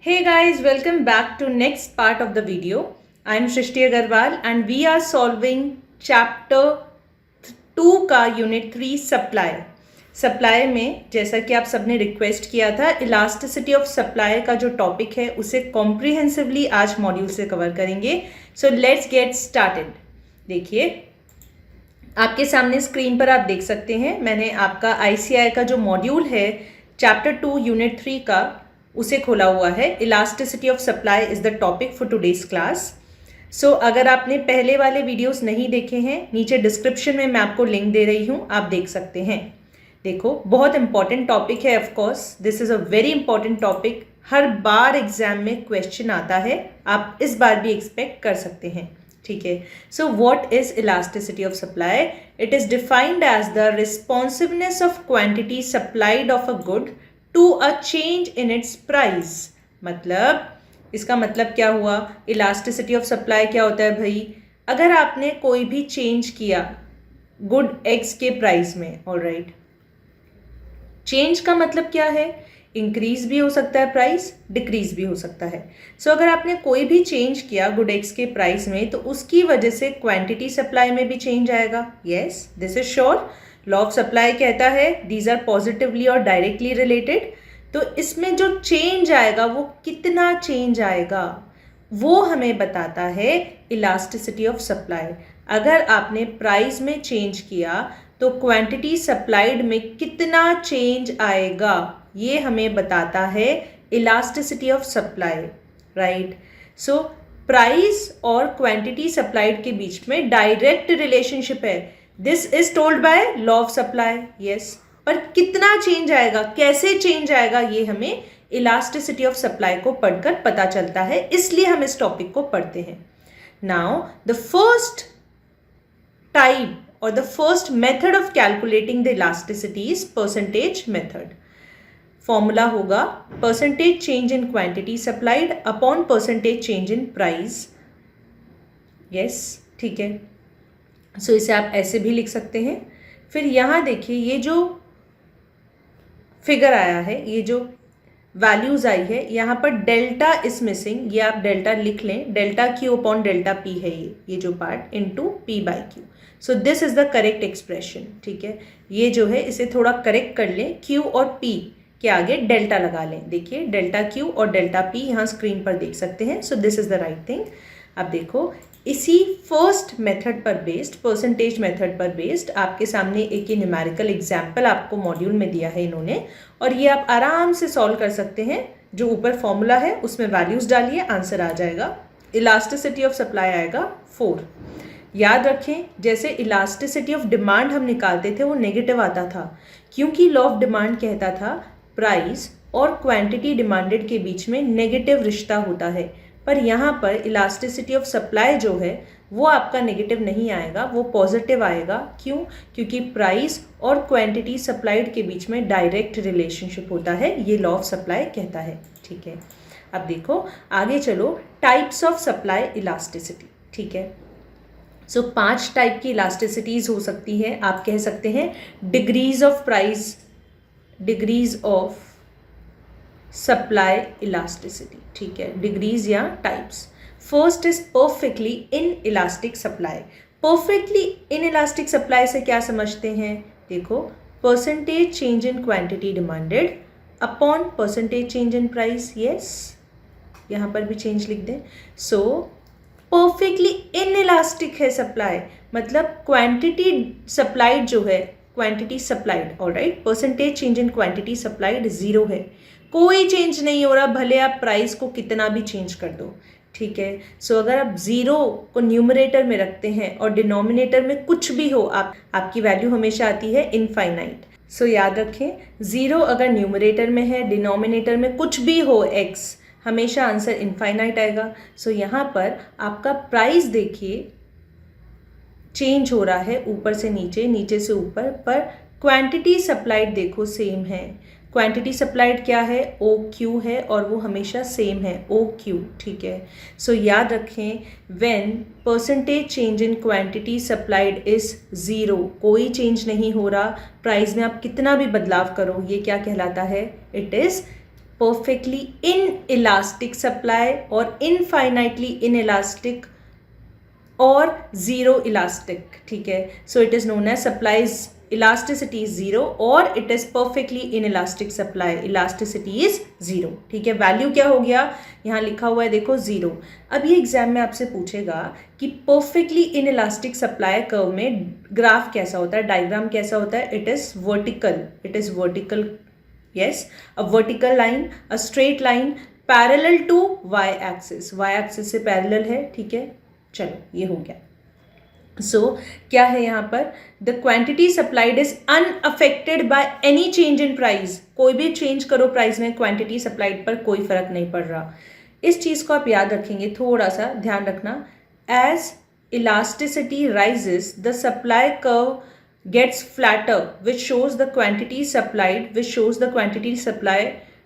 Hey guys, welcome back to next part of the video. I am Shrishti Agarwal and we are solving chapter 2 का unit 3 supply. Supply में जैसा कि आप सबने request किया था, इलास्टिसिटी ऑफ सप्लाई का जो टॉपिक है उसे कॉम्प्रिहेंसिवली आज मॉड्यूल से कवर करेंगे। So let's get started. देखिए आपके सामने स्क्रीन पर आप देख सकते हैं, मैंने आपका ICI का जो मॉड्यूल है चैप्टर 2 यूनिट 3 का उसे खोला हुआ है। Elasticity of supply is the topic for today's class. So अगर आपने पहले वाले वीडियोस नहीं देखे हैं, नीचे डिस्क्रिप्शन में मैं आपको लिंक दे रही हूँ, आप देख सकते हैं। देखो बहुत इंपॉर्टेंट टॉपिक है, of course this is a very important topic. Her bar exam में क्वेश्चन आता है, आप इस बार भी एक्सपेक्ट कर सकते हैं। ठीक है, so what is elasticity of supply? It is defined as the responsiveness of quantity supplied of a good to a change in its price. मतलब इसका मतलब क्या हुआ? इलास्टिसिटी ऑफ सप्लाई क्या होता है भाई? अगर आपने कोई भी चेंज किया गुड एक्स के प्राइस में, ऑलराइट, चेंज का मतलब क्या है? इंक्रीज भी हो सकता है प्राइस, डिक्रीज भी हो सकता है। सो अगर आपने कोई भी चेंज किया गुड एक्स के प्राइस में, तो उसकी वजह से क्वांटिटी सप्लाई में भी चेंज आएगा। Yes, this is sure. Law of supply कहता है दीज आर पॉजिटिवली और डायरेक्टली रिलेटेड। तो इसमें जो चेंज आएगा वो कितना चेंज आएगा वो हमें बताता है इलास्टिसिटी ऑफ सप्लाई। अगर आपने प्राइस में चेंज किया तो क्वांटिटी सप्लाइड में कितना चेंज आएगा, ये हमें बताता है elasticity of supply, right. So price और क्वांटिटी सप्लाइड के बीच में डायरेक्ट रिलेशनशिप है। This is told by law of supply. Yes, पर कितना चेंज आएगा, कैसे चेंज आएगा, ये हमें इलास्टिसिटी ऑफ सप्लाई को पढ़कर पता चलता है, इसलिए हम इस टॉपिक को पढ़ते हैं। Now the first type or the first method of calculating the elasticity is percentage method. Formula होगा percentage change in quantity supplied upon percentage change in price. Yes, ठीक है। So इसे आप ऐसे भी लिख सकते हैं। फिर यहाँ देखिए ये जो फिगर आया है, ये जो वैल्यूज आई है, यहाँ पर डेल्टा इज मिसिंग, ये आप डेल्टा लिख लें। Delta Q upon delta P है ये जो part, into P by Q. So this is the correct expression. ठीक है, ये जो है इसे थोड़ा करेक्ट कर लें, क्यू और पी के आगे डेल्टा लगा लें। देखिए डेल्टा क्यू और डेल्टा पी यहाँ स्क्रीन पर देख सकते हैं। सो this is the right thing. अब देखो इसी फर्स्ट मेथड पर बेस्ड, परसेंटेज मेथड पर बेस्ड, आपके सामने एक ही न्यूमेरिकल एग्जाम्पल आपको मॉड्यूल में दिया है इन्होंने, और ये आप आराम से सॉल्व कर सकते हैं। जो ऊपर फॉर्मूला है उसमें वैल्यूज डालिए, आंसर आ जाएगा। इलास्टिसिटी ऑफ सप्लाई आएगा 4। याद रखें, जैसे इलास्टिसिटी ऑफ डिमांड हम निकालते थे वो नेगेटिव आता था, क्योंकि लॉ ऑफ डिमांड कहता था प्राइस और क्वांटिटी डिमांडेड के बीच में नेगेटिव रिश्ता होता है। पर यहाँ पर इलास्टिसिटी ऑफ सप्लाई जो है वो आपका नेगेटिव नहीं आएगा, वो पॉजिटिव आएगा। क्यों? क्योंकि प्राइस और क्वांटिटी सप्लाइड के बीच में डायरेक्ट रिलेशनशिप होता है, ये लॉ ऑफ सप्लाई कहता है। ठीक है, अब देखो आगे चलो, टाइप्स ऑफ सप्लाई इलास्टिसिटी। ठीक है, सो 5 टाइप की इलास्टिसिटीज हो सकती है। आप कह सकते हैं degrees of price, degrees of supply elasticity. ठीक है, डिग्रीज या types. First is perfectly in elastic supply. Perfectly in elastic supply से क्या समझते हैं? देखो, percentage change in quantity demanded upon percentage change in price. Yes, यहाँ पर भी चेंज लिख दें। सो परफेक्टली इन इलास्टिक है सप्लाई, मतलब क्वांटिटी सप्लाइड जो है, quantity supplied, alright, percentage change in quantity supplied 0 है, कोई चेंज नहीं हो रहा, भले आप प्राइस को कितना भी चेंज कर दो। ठीक है, सो अगर आप 0 को न्यूमरेटर में रखते हैं और डिनोमिनेटर में कुछ भी हो, आपकी वैल्यू हमेशा आती है इनफाइनाइट। सो याद रखें, 0 अगर न्यूमरेटर में है, डिनोमिनेटर में कुछ भी हो x, हमेशा आंसर इनफाइनाइट आएगा। सो यहाँ पर आपका प्राइस देखिए चेंज हो रहा है, ऊपर से नीचे, नीचे से ऊपर, पर क्वांटिटी सप्लाइड देखो सेम है। क्वांटिटी सप्लाइड क्या है? ओ क्यू है, और वो हमेशा सेम है, ओ क्यू। ठीक है, सो याद रखें, when percentage change in quantity supplied is 0, कोई चेंज नहीं हो रहा, प्राइस में आप कितना भी बदलाव करो, ये क्या कहलाता है? It is perfectly inelastic supply or infinitely inelastic or zero elastic. ठीक है, so it is known as supplies elasticity is zero or it is perfectly inelastic supply, elasticity is zero. ठीक है, वैल्यू क्या हो गया, यहाँ लिखा हुआ है देखो जीरो. अब ये एग्जाम में आपसे पूछेगा कि परफेक्टली इनइलास्टिक सप्लाई कर्व में ग्राफ कैसा होता है, डायग्राम कैसा होता है. It is vertical, yes, a vertical line, a straight line parallel to y axis से पैरेलल है. ठीक है, चलो ये हो गया. सो क्या है यहाँ पर, the quantity supplied is unaffected by any change in price. कोई भी चेंज करो प्राइस में, क्वांटिटी सप्लाइड पर कोई फर्क नहीं पड़ रहा. इस चीज़ को आप याद रखेंगे, थोड़ा सा ध्यान रखना. As elasticity rises the supply curve gets flatter which shows the quantity supply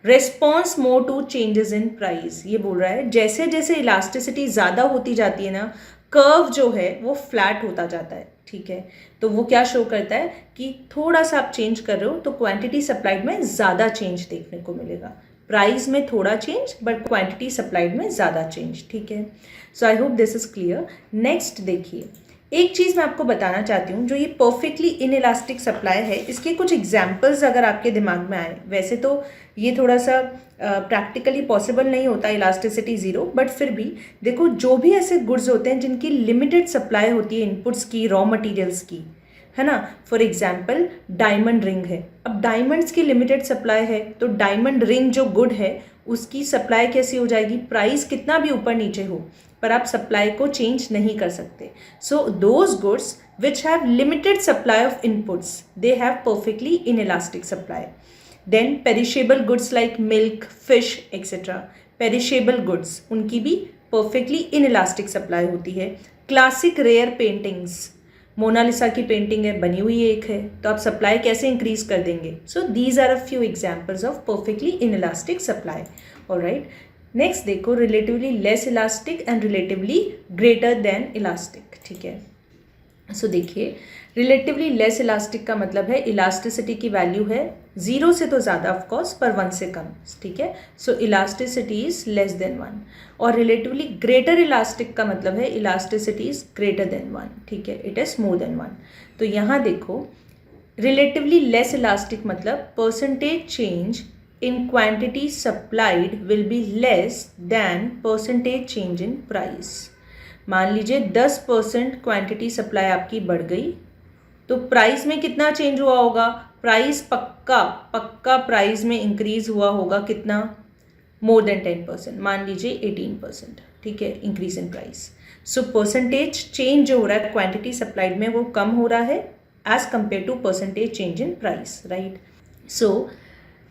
responds more to changes in price. ये बोल रहा है जैसे जैसे इलास्टिसिटी ज़्यादा होती जाती है ना, कर्व जो है वो फ्लैट होता जाता है. ठीक है, तो वो क्या शो करता है कि थोड़ा सा आप चेंज कर रहे हो तो क्वांटिटी सप्लाइड में ज़्यादा चेंज देखने को मिलेगा. प्राइस में थोड़ा चेंज बट क्वांटिटी सप्लाइड में ज़्यादा चेंज. ठीक है, so I hope this is clear. Next देखिए, एक चीज़ मैं आपको बताना चाहती हूँ, जो ये परफेक्टली इनइलास्टिक सप्लाई है, इसके कुछ एग्जाम्पल्स अगर आपके दिमाग में आए. वैसे तो ये थोड़ा सा प्रैक्टिकली पॉसिबल नहीं होता इलास्टिसिटी ज़ीरो, बट फिर भी देखो जो भी ऐसे गुड्स होते हैं जिनकी लिमिटेड सप्लाई होती है इनपुट्स की, रॉ मटेरियल्स की, है ना. फॉर एग्जाम्पल डायमंड रिंग है. अब डायमंड्स की लिमिटेड सप्लाई है तो डायमंड रिंग जो गुड है उसकी सप्लाई कैसी हो जाएगी, प्राइस कितना भी ऊपर नीचे हो पर आप सप्लाई को चेंज नहीं कर सकते. So those goods which have limited supply of inputs they have perfectly inelastic supply. Then perishable goods like milk, fish etcetera, perishable goods उनकी भी परफेक्टली इनइलास्टिक सप्लाई होती है. क्लासिक रेयर पेंटिंग्स, मोनालिसा की painting है, बनी हुई एक है, तो आप सप्लाई कैसे इंक्रीज कर देंगे. So these are a few examples of perfectly inelastic supply. Alright, next देखो, relatively less elastic and relatively greater than elastic. ठीक है, सो देखिए रिलेटिवली लेस इलास्टिक का मतलब है इलास्टिसिटी की वैल्यू है जीरो से तो ज़्यादा ऑफकोर्स पर वन से कम. ठीक है, so elasticity is less than one. और रिलेटिवली ग्रेटर इलास्टिक का मतलब है elasticity is greater than one. ठीक है, it is more than one. तो यहाँ देखो रिलेटिवली लेस इलास्टिक मतलब percentage change in quantity supplied will be less than percentage change in price. मान लीजिए 10% क्वांटिटी सप्लाई आपकी बढ़ गई तो प्राइस में कितना चेंज हुआ होगा, प्राइस पक्का प्राइस में इंक्रीज हुआ होगा कितना, मोर देन 10%, मान लीजिए 18%. ठीक है, increase in price. So percentage change जो हो रहा है क्वांटिटी सप्लाइड में वो कम हो रहा है as compare to percentage change in price. Right, so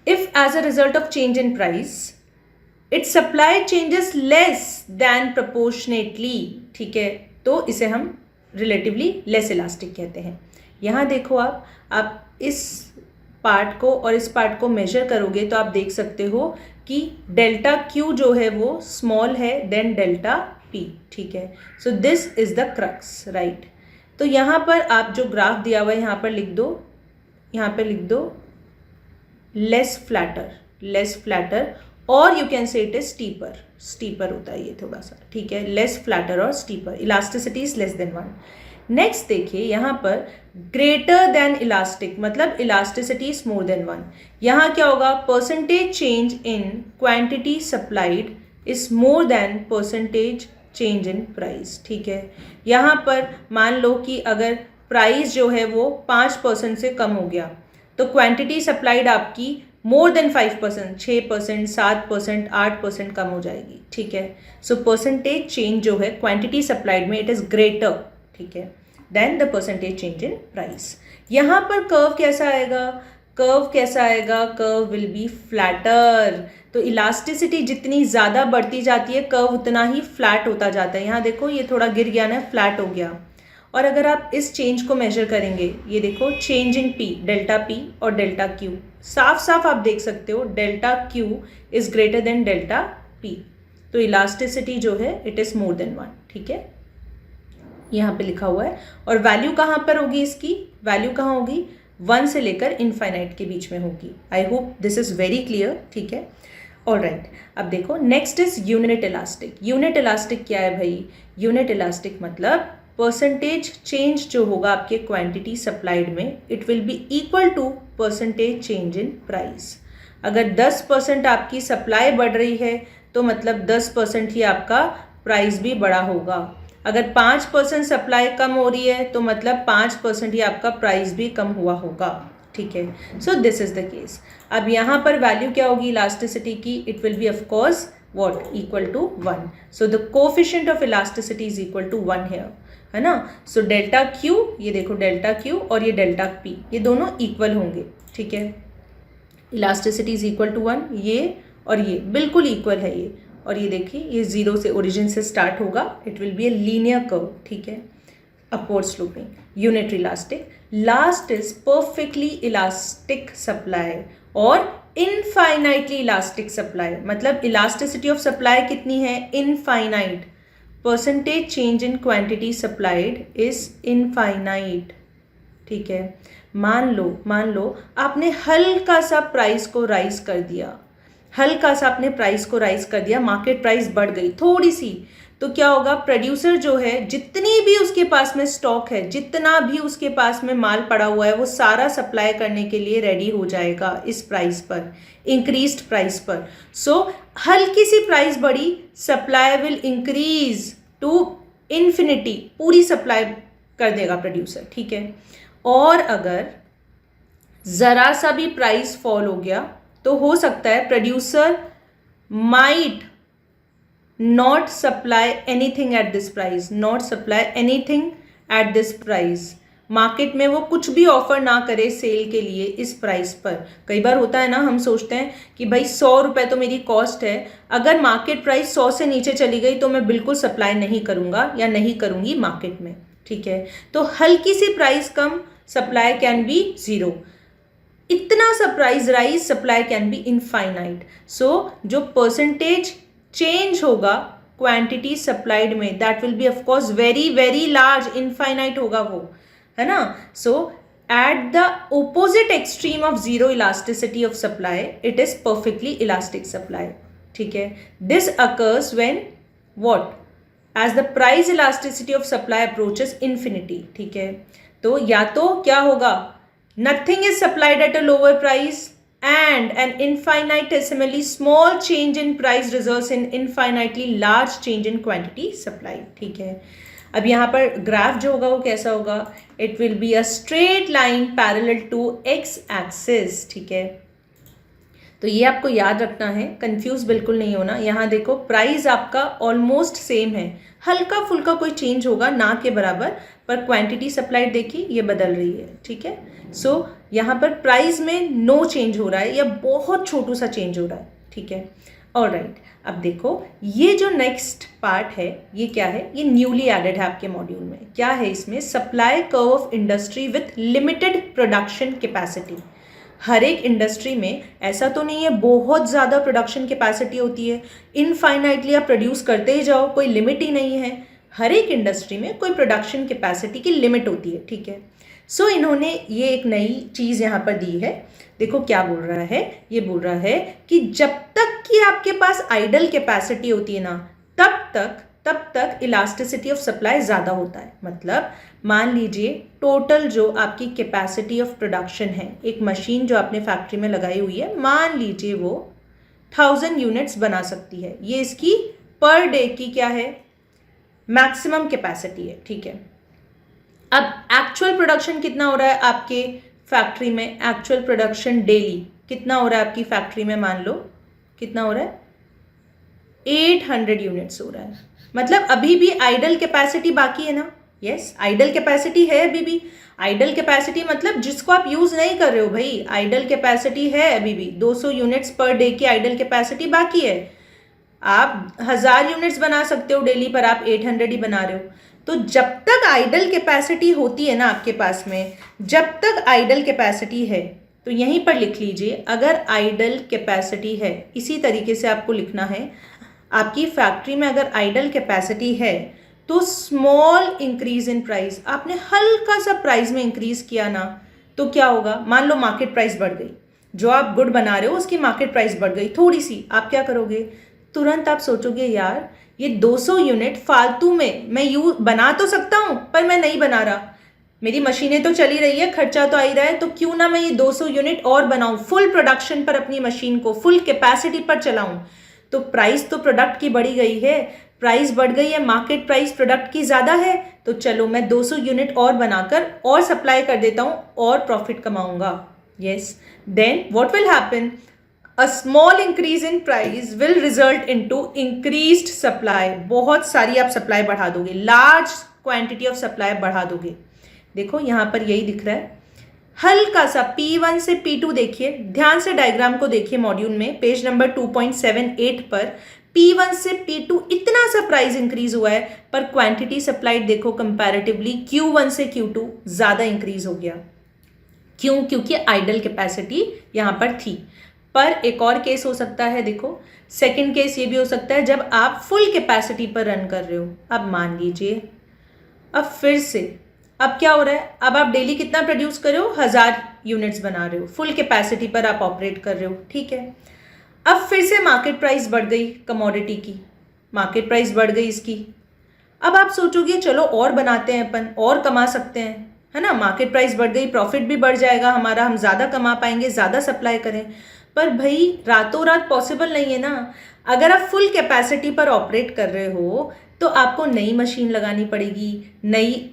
if as a result of change in price its supply changes less than proportionately, ठीक है, तो इसे हम relatively less elastic कहते हैं. यहाँ देखो आप इस पार्ट को और इस पार्ट को मेजर करोगे तो आप देख सकते हो कि डेल्टा Q जो है वो स्मॉल है देन डेल्टा P. ठीक है, so this is the crux. Right, तो यहाँ पर आप जो ग्राफ दिया हुआ है यहाँ पर लिख दो लेस फ्लैटर और you can say it is steeper होता है ये थोड़ा सा. ठीक है, लेस फ्लैटर और steeper, elasticity is less than one. Next देखिए यहाँ पर ग्रेटर देन इलास्टिक मतलब elasticity is more than one. यहाँ क्या होगा, percentage change in quantity supplied is more than percentage change in price. ठीक है, यहाँ पर मान लो कि अगर प्राइस जो है वो 5% से कम हो गया तो क्वांटिटी सप्लाइड आपकी मोर देन 5%, 6%, 7%, 8% कम हो जाएगी. ठीक है, सो परसेंटेज चेंज जो है क्वांटिटी सप्लाइड में इट इज़ ग्रेटर. ठीक है, then the percentage change in price. यहाँ पर कर्व कैसा आएगा, कर्व विल बी फ्लैटर. तो इलास्टिसिटी जितनी ज़्यादा बढ़ती जाती है कर्व उतना ही फ्लैट होता जाता है. यहाँ देखो ये थोड़ा गिर गया ना, फ्लैट हो गया. और अगर आप इस चेंज को मेजर करेंगे, ये देखो change in P, delta P और डेल्टा Q, साफ आप देख सकते हो delta Q is greater then delta P. तो इलास्टिसिटी जो है it is more than one. ठीक है, यहाँ पे लिखा हुआ है. और वैल्यू कहाँ पर होगी, इसकी वैल्यू कहाँ होगी, 1 से लेकर इनफाइनाइट के बीच में होगी. I hope this is very clear. ठीक है, ऑल राइट, अब देखो next is unit elastic. Unit elastic क्या है भाई? यूनिट इलास्टिक मतलब परसेंटेज चेंज जो होगा आपके क्वांटिटी सप्लाइड में, it will be equal to percentage change in price. अगर 10% आपकी सप्लाई बढ़ रही है तो मतलब 10% ही आपका प्राइस भी बढ़ा होगा। अगर 5% सप्लाई कम हो रही है तो मतलब 5% ही आपका प्राइस भी कम हुआ होगा, ठीक है। So this is the case. अब यहाँ पर वैल्यू क्या होगी इलास्टिसिटी की? It will be of course what? Equal to 1। So the coefficient of elasticity is equal to 1 here, है ना। सो डेल्टा क्यू, ये देखो डेल्टा क्यू और ये डेल्टा पी, ये दोनों इक्वल होंगे, ठीक है। इलास्टिसिटी इज इक्वल टू 1, ये और ये बिल्कुल इक्वल है ये, और ये देखिए ये जीरो से ओरिजिन से स्टार्ट होगा, it will B a linear curve, ठीक है, upward sloping. Unit elastic. Last is perfectly elastic supply और इनफाइनाइटली इलास्टिक सप्लाई। मतलब इलास्टिसिटी ऑफ सप्लाई कितनी है? Infinite. Percentage change in quantity supplied is infinite, ठीक है। मान लो आपने हल्का सा प्राइस को राइज कर दिया, हल्का सा आपने प्राइस को राइज कर दिया, मार्केट प्राइस बढ़ गई थोड़ी सी, तो क्या होगा? प्रोड्यूसर जो है, जितनी भी उसके पास में स्टॉक है, जितना भी उसके पास में माल पड़ा हुआ है, वो सारा सप्लाई करने के लिए रेडी हो जाएगा इस प्राइस पर, इंक्रीज्ड प्राइस पर। सो हल्की सी प्राइस बढ़ी, supply will increase to infinity, पूरी सप्लाई कर देगा प्रोड्यूसर, ठीक है। और अगर जरा सा भी प्राइस फॉल हो गया तो हो सकता है producer might not supply anything at this price, not supply anything at this price. Market में वो कुछ भी ऑफर ना करे सेल के लिए इस प्राइस पर। कई बार होता है ना, हम सोचते हैं कि भाई 100 रुपये तो मेरी कॉस्ट है, अगर मार्केट प्राइस 100 से नीचे चली गई तो मैं बिल्कुल सप्लाई नहीं करूँगा या नहीं करूँगी मार्केट में, ठीक है। तो हल्की सी प्राइस कम, सप्लाई कैन बी जीरो। इतना सा price rise, supply can be infinite. So जो परसेंटेज चेंज होगा क्वांटिटी सप्लाइड में, that will be of course very very large, infinite होगा वो, है ना। So at the opposite extreme of zero elasticity of supply, it is perfectly elastic supply, ठीक है। This occurs when what? As the price elasticity of supply approaches infinity, ठीक है। तो या तो क्या होगा? Nothing is supplied at a lower price and an infinitesimally small change in price results in infinitely large change in quantity supplied, ठीक है। अब यहाँ पर ग्राफ जो होगा वो कैसा होगा? It will be a straight line parallel to x axis, ठीक है। तो ये आपको याद रखना है, कंफ्यूज बिल्कुल नहीं होना। यहाँ देखो प्राइस आपका ऑलमोस्ट सेम है, हल्का फुल्का कोई चेंज होगा ना के बराबर, पर क्वांटिटी सप्लाइड देखिए ये बदल रही है, ठीक है। सो यहाँ पर प्राइस में नो चेंज हो रहा है या बहुत छोटू सा चेंज हो रहा है, ठीक है। ऑलराइट, अब देखो ये जो नेक्स्ट पार्ट है ये क्या है? ये न्यूली एडेड है आपके मॉड्यूल में। क्या है इसमें? Supply curve of industry with limited production capacity. हर एक इंडस्ट्री में ऐसा तो नहीं है बहुत ज़्यादा प्रोडक्शन कैपेसिटी होती है, इनफाइनाइटली आप प्रोड्यूस करते ही जाओ, कोई लिमिट ही नहीं है। हर एक इंडस्ट्री में कोई प्रोडक्शन कैपेसिटी की लिमिट होती है, ठीक है। सो इन्होंने ये एक नई चीज़ यहाँ पर दी है। देखो क्या बोल रहा है, ये बोल रहा है कि जब तक कि आपके पास आइडल कैपेसिटी होती है ना, तब तक इलास्टिसिटी ऑफ सप्लाई ज़्यादा होता है। मतलब मान लीजिए टोटल जो आपकी कैपेसिटी ऑफ प्रोडक्शन है, एक मशीन जो आपने फैक्ट्री में लगाई हुई है, मान लीजिए वो 1000 यूनिट्स बना सकती है, ये इसकी पर डे की क्या है? मैक्सिमम कैपेसिटी है, ठीक है। अब एक्चुअल प्रोडक्शन कितना हो रहा है आपके फैक्ट्री में? एक्चुअल प्रोडक्शन डेली कितना हो रहा है आपकी फैक्ट्री में? मान लो कितना हो रहा है? 800 यूनिट्स हो रहा है। मतलब अभी भी आइडल कैपेसिटी बाकी है ना? यस, आइडल कैपेसिटी है अभी भी। आइडल कैपेसिटी मतलब जिसको आप यूज़ नहीं कर रहे हो भाई, आइडल कैपेसिटी है अभी भी। 200 यूनिट्स पर डे की आइडल कैपेसिटी बाकी है। आप 1000 यूनिट्स बना सकते हो डेली, पर आप 800 ही बना रहे हो। तो जब तक आइडल कैपेसिटी होती है ना आपके पास में, जब तक आइडल कैपेसिटी है, तो यहीं पर लिख लीजिए, अगर आइडल कैपेसिटी है, इसी तरीके से आपको लिखना है, आपकी फैक्ट्री में अगर आइडल कैपेसिटी है तो स्मॉल इंक्रीज इन प्राइस, आपने हल्का सा प्राइस में इंक्रीज किया ना, तो क्या होगा? मान लो मार्केट प्राइस बढ़ गई, जो आप गुड बना रहे हो उसकी मार्केट प्राइस बढ़ गई थोड़ी सी, आप क्या करोगे? तुरंत आप सोचोगे यार ये 200 यूनिट फालतू में मैं बना तो सकता हूँ पर मैं नहीं बना रहा, मेरी मशीनें तो चली रही है, खर्चा तो आ ही रहा है, तो क्यों ना मैं ये 200 यूनिट और बनाऊं, फुल प्रोडक्शन पर अपनी मशीन को फुल कैपेसिटी पर चलाऊं। तो प्राइस तो प्रोडक्ट की बढ़ी गई है, प्राइस बढ़ गई है, मार्केट प्राइस प्रोडक्ट की ज़्यादा है, तो चलो मैं 200 यूनिट और बनाकर और सप्लाई कर देता हूँ और प्रॉफिट कमाऊंगा। Yes, then what will happen? A small increase in price will result into increased supply। बहुत सारी आप सप्लाई बढ़ा दोगे, लार्ज क्वांटिटी ऑफ सप्लाई बढ़ा दोगे। देखो यहाँ पर यही दिख रहा है, हल्का सा P1 से P2 देखिए, ध्यान से डायग्राम को देखिए मॉड्यूल में पेज नंबर 2.78 पर P1 से P2 इतना सा प्राइस इंक्रीज हुआ है, पर क्वांटिटी सप्लाइड देखो कंपैरेटिवली Q1 से Q2 ज़्यादा इंक्रीज हो गया। क्यों? क्योंकि आइडल कैपेसिटी यहाँ पर थी। पर एक और केस हो सकता है, देखो सेकंड केस ये भी हो सकता है जब आप फुल कैपेसिटी पर रन कर रहे हो। अब मान लीजिए अब फिर से अब क्या हो रहा है, अब आप डेली कितना प्रोड्यूस कर रहे हो? 1000 यूनिट्स बना रहे हो, फुल कैपेसिटी पर आप ऑपरेट कर रहे हो, ठीक है। अब फिर से मार्केट प्राइस बढ़ गई, कमोडिटी की मार्केट प्राइस बढ़ गई इसकी। अब आप सोचोगे चलो और बनाते हैं अपन, और कमा सकते हैं, है ना, मार्केट प्राइस बढ़ गई, प्रॉफिट भी बढ़ जाएगा हमारा, हम ज़्यादा कमा पाएंगे, ज़्यादा सप्लाई करें। पर भाई रातों रात पॉसिबल नहीं है ना। अगर आप फुल कैपेसिटी पर ऑपरेट कर रहे हो तो आपको नई मशीन लगानी पड़ेगी, नई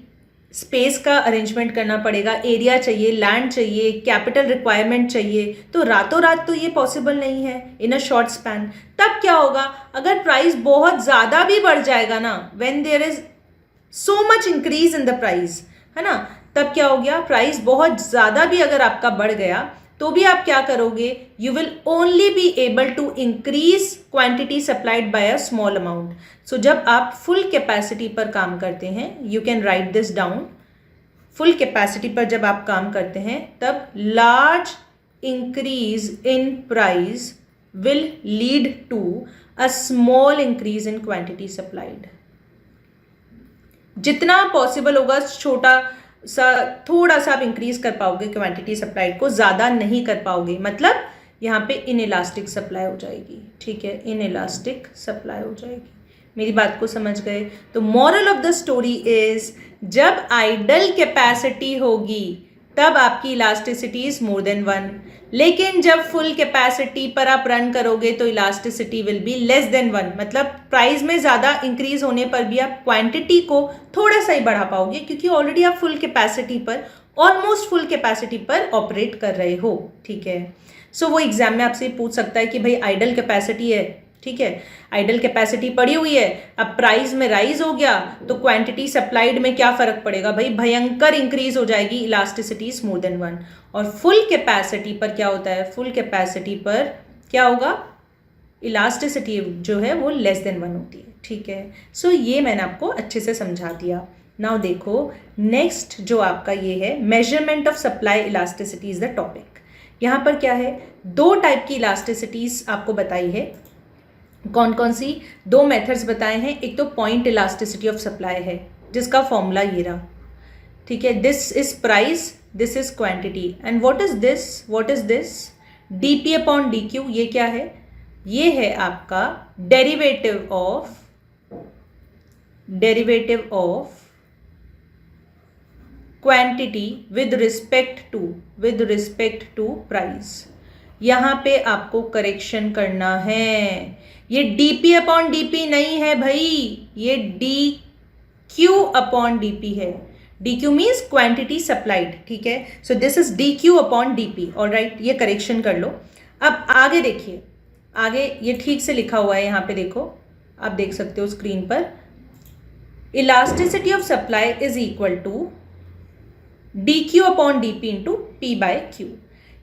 स्पेस का अरेंजमेंट करना पड़ेगा, एरिया चाहिए, लैंड चाहिए, कैपिटल रिक्वायरमेंट चाहिए। तो रातों रात तो ये पॉसिबल नहीं है इन अ शॉर्ट स्पैन। तब क्या होगा, अगर प्राइस बहुत ज़्यादा भी बढ़ जाएगा ना, when there is so much increase in the price, है ना, तब क्या हो गया, प्राइस बहुत ज़्यादा भी अगर आपका बढ़ गया तो भी आप क्या करोगे, you will only be able to increase quantity supplied by a small amount. So जब आप फुल कैपेसिटी पर काम करते हैं, you can write this down, full capacity पर जब आप काम करते हैं तब large increase in price will lead to a small increase in quantity supplied. जितना पॉसिबल होगा छोटा थोड़ा सा आप इंक्रीज कर पाओगे क्वांटिटी सप्लाइड को, ज़्यादा नहीं कर पाओगे। मतलब यहाँ पे इनइलास्टिक सप्लाई हो जाएगी, ठीक है, इनइलास्टिक सप्लाई हो जाएगी। मेरी बात को समझ गए? तो moral of the story is, जब आइडल कैपेसिटी होगी तब आपकी इलास्टिसिटी इज मोर देन 1, लेकिन जब फुल कैपेसिटी पर आप रन करोगे तो elasticity will be less than 1। मतलब प्राइस में ज़्यादा इंक्रीज होने पर भी आप क्वांटिटी को थोड़ा सा ही बढ़ा पाओगे, क्योंकि ऑलरेडी आप फुल कैपेसिटी पर, ऑलमोस्ट फुल कैपेसिटी पर ऑपरेट कर रहे हो, ठीक है। सो वो एग्जाम में आपसे पूछ सकता है कि भाई आइडल कैपेसिटी है, ठीक है, आइडल कैपेसिटी पड़ी हुई है, अब प्राइस में राइज हो गया तो क्वांटिटी सप्लाइड में क्या फर्क पड़ेगा भाई, भयंकर इंक्रीज हो जाएगी, इलास्टिसिटी इज मोर देन 1। और फुल कैपेसिटी पर क्या होता है, फुल कैपेसिटी पर क्या होगा, इलास्टिसिटी जो है वो लेस देन 1 होती है, ठीक है। सो ये मैंने आपको अच्छे से समझा दिया। नाउ देखो नेक्स्ट जो आपका ये है, measurement of supply elasticity is the topic. यहाँ पर क्या है, 2 टाइप की इलास्टिसिटीज आपको बताई है। कौन कौन सी? 2 मेथड्स बताए हैं। एक तो पॉइंट इलास्टिसिटी ऑफ सप्लाई है, जिसका फॉर्मूला ये रहा, ठीक है, this is price, this is quantity, and what is this, what is this, dp upon dq। ये क्या है, ये है आपका derivative of quantity with respect to price. यहाँ पे आपको करेक्शन करना है, ये dp अपॉन dp नहीं है भाई, ये dq अपॉन dp है। dq मीन्स क्वांटिटी सप्लाइड, ठीक है। So this is dq upon dp, alright, ये करेक्शन कर लो। अब आगे देखिए, आगे ये ठीक से लिखा हुआ है, यहाँ पे देखो, आप देख सकते हो स्क्रीन पर, elasticity of supply is equal to dq upon dp into p by q।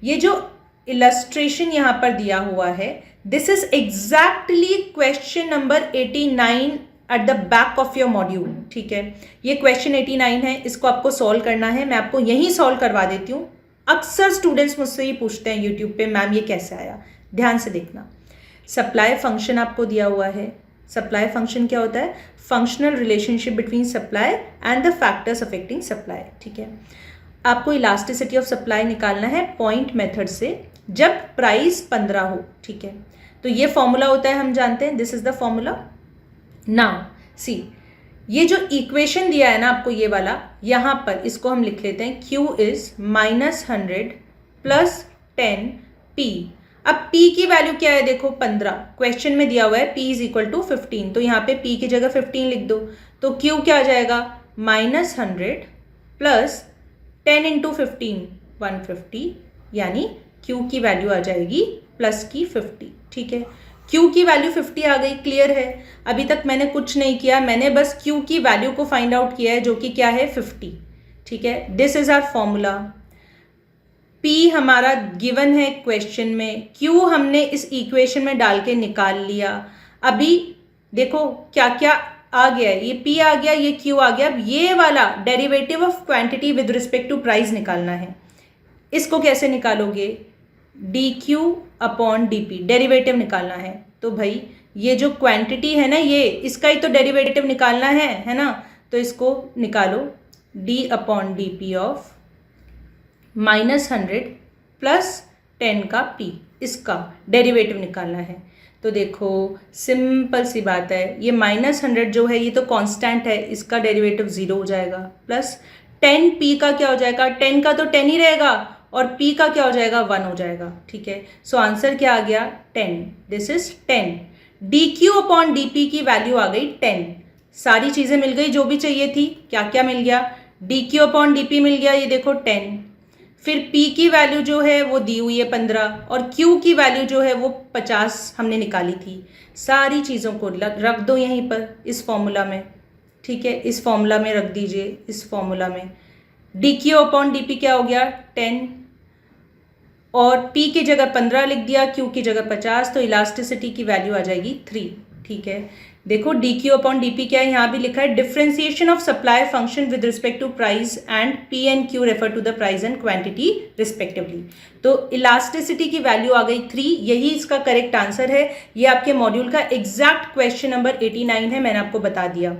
ये जो इलस्ट्रेशन यहाँ पर दिया हुआ है, this is exactly question number 89 at the back of your module, ठीक है। ये क्वेश्चन 89 है, इसको आपको सॉल्व करना है, मैं आपको यहीं सॉल्व करवा देती हूँ। अक्सर स्टूडेंट्स मुझसे ये पूछते हैं यूट्यूब पे, मैम ये कैसे आया। ध्यान से देखना, सप्लाई फंक्शन आपको दिया हुआ है। सप्लाई फंक्शन क्या होता है, functional relationship between supply and the factors affecting supply, ठीक है। आपको इलास्टिसिटी ऑफ सप्लाई निकालना है पॉइंट मेथड से। जब प्राइस 15 हो, ठीक है। तो ये फॉर्मूला होता है, हम जानते हैं, this is the formula. Now see, ये जो इक्वेशन दिया है ना आपको ये वाला, यहां पर इसको हम लिख लेते हैं Q इज -100 प्लस 10 P। अब P की वैल्यू क्या है, देखो 15 क्वेश्चन में दिया हुआ है, P इज इक्वल टू 15, तो यहाँ पे P की जगह 15 लिख दो। तो Q क्या आ जाएगा, -100 प्लस 10 इंटू 15 150, यानी Q की वैल्यू आ जाएगी प्लस की 50, ठीक है। Q की वैल्यू 50 आ गई, क्लियर है। अभी तक मैंने कुछ नहीं किया, मैंने बस Q की वैल्यू को फाइंड आउट किया है, जो कि क्या है 50, ठीक है। This is our formula. P हमारा गिवन है क्वेश्चन में, Q हमने इस इक्वेशन में डाल के निकाल लिया। अभी देखो क्या क्या आ गया है, ये P आ गया, ये Q आ गया। अब ये वाला derivative of quantity with respect to price निकालना है। इसको कैसे निकालोगे, dq अपॉन dp, डेरिवेटिव निकालना है। तो भाई ये जो क्वांटिटी है ना, ये इसका ही तो डेरिवेटिव निकालना है ना। तो इसको निकालो, d upon D P of -100 plus 10 का p, इसका डेरिवेटिव निकालना है। तो देखो सिंपल सी बात है, ये -100 जो है ये तो कांस्टेंट है, इसका डेरिवेटिव 0 हो जाएगा, प्लस 10p का क्या हो जाएगा, 10 का तो 10 ही रहेगा, और p का क्या हो जाएगा, 1 हो जाएगा, ठीक है। सो आंसर क्या आ गया, 10। This is 10। dq upon dp की वैल्यू आ गई 10। सारी चीज़ें मिल गई जो भी चाहिए थी। क्या क्या मिल गया, dq अपॉन dp मिल गया, ये देखो 10। फिर p की वैल्यू जो है वो दी हुई है 15, और q की वैल्यू जो है वो 50 हमने निकाली थी। सारी चीज़ों को रख दो यहीं पर इस फॉर्मूला में, ठीक है। इस फॉर्मूला में रख दीजिए, इस फॉर्मूला में dq अपॉन dp क्या हो गया 10, और P की जगह 15 लिख दिया, Q की जगह 50, तो इलास्टिसिटी की वैल्यू आ जाएगी 3, ठीक है। देखो dq अपॉन dp क्या है, यहाँ भी लिखा है differentiation of supply function with respect to price and P and Q refer to the price and quantity respectively. तो इलास्टिसिटी की वैल्यू आ गई 3, यही इसका करेक्ट आंसर है। ये आपके मॉड्यूल का एग्जैक्ट क्वेश्चन नंबर 89 है, मैंने आपको बता दिया।